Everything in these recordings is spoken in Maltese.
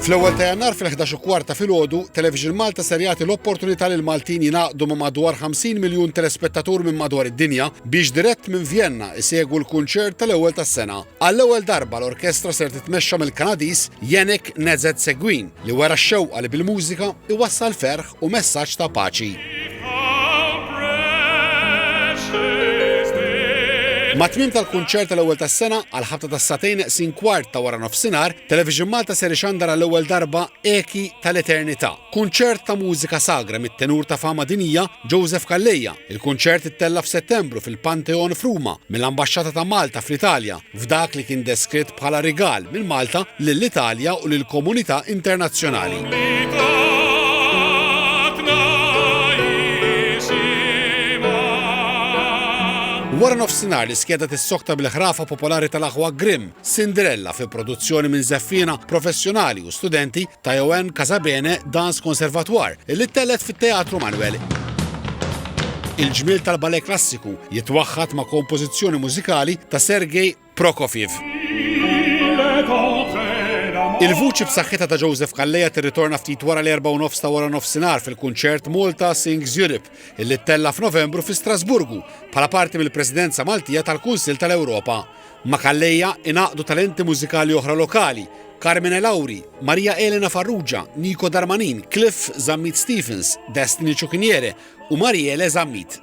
Fl-ewwel ta' Jannar fil-11:15 filgħodu, Television Malta ser jagħti l-opportunità lil Maltin jingħaqdu ma' madwar 50 miljun telespektatur minn madwar id-dinja biex dirett minn Vienna isegwu l-kunċert tal-ewwel tas-sena. Għall-ewwel darba l-orkestra ser titmexxa mill-Kanadiż Yannick Nézet-Séguin li wara x-xewqa li bil-mużika iwassal ferħ u messaġġ ta' paċi. Ma' tmiem tal-kunċert tal-ewwel tas-sena għal ħabta tas-satejn neqsin kwart ta' wara nofsinhar, Television Malta ser ixandar għall-ewwel darba Eki tal-Eternità. Kunċert ta' mużika sagra mit-tenur ta' fama dinija Joseph Calleja. Il-kunċert ittella f'Settembru fil-Pantheon f'Ruma mill-Ambaxxata ta' Malta fl-Italja f'dak li kien deskritt bħala rigal minn Malta lill-Italja u lill-komunità internazzjonali. Wara nofsinhar li skeda tissokta bil-ħrafa popolari tal-aħwa Grimm, Cinderella fi produzzjoni minn żeffina professjonali u studenti ta' Joen Casabene Dance Conservatoire illi tellet fit-Teatru Manuel. Il-ġmiel tal-ballet klassiku jitwaħħad ma' kompożizzjoni mużikali ta' Sergej Prokofjev. Il-vuċi b'saħħitha ta' Joseph Calleja tirritorna ftit wara l-4:30 ta' wara nofsinhar fil-kunċert Malta Sings Europe illi ttella f'Novembru fi Strasburgu bħala parti mill-Presidenza Maltija tal-Kunsill tal-Ewropa. Ma' Calleja ingħaqdu talenti mużikali oħra lokali: Carmine Lauri, Maria Elena Farrugia, Nico Darmanin, Cliff Zammit Stephens, Destiny Ciuchiniere u Mariele Zammit.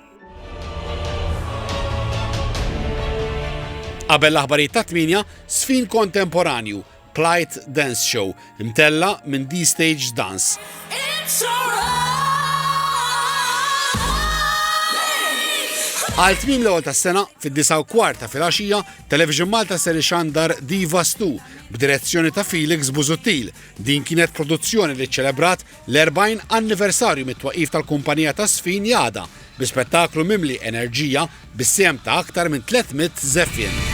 Qabel l-aħbarijiet ta' 8 sfin kontemporanju Plight Dance Show, imtella minn D-Stage Dance. Għal tmiem l-ewwel tas-sena fid-9:15 filgħaxija, Television Malta ser ixandar Divas 2 b'direzzjoni ta' Felix Busuttil. Din kienet produzzjoni li ċċelebrat l-40 anniversarju mit-twaqif tal-kumpanija ta' Sfin Jada bi spettaklu mimli enerġija bis-siem ta' aktar minn 300 żeffien.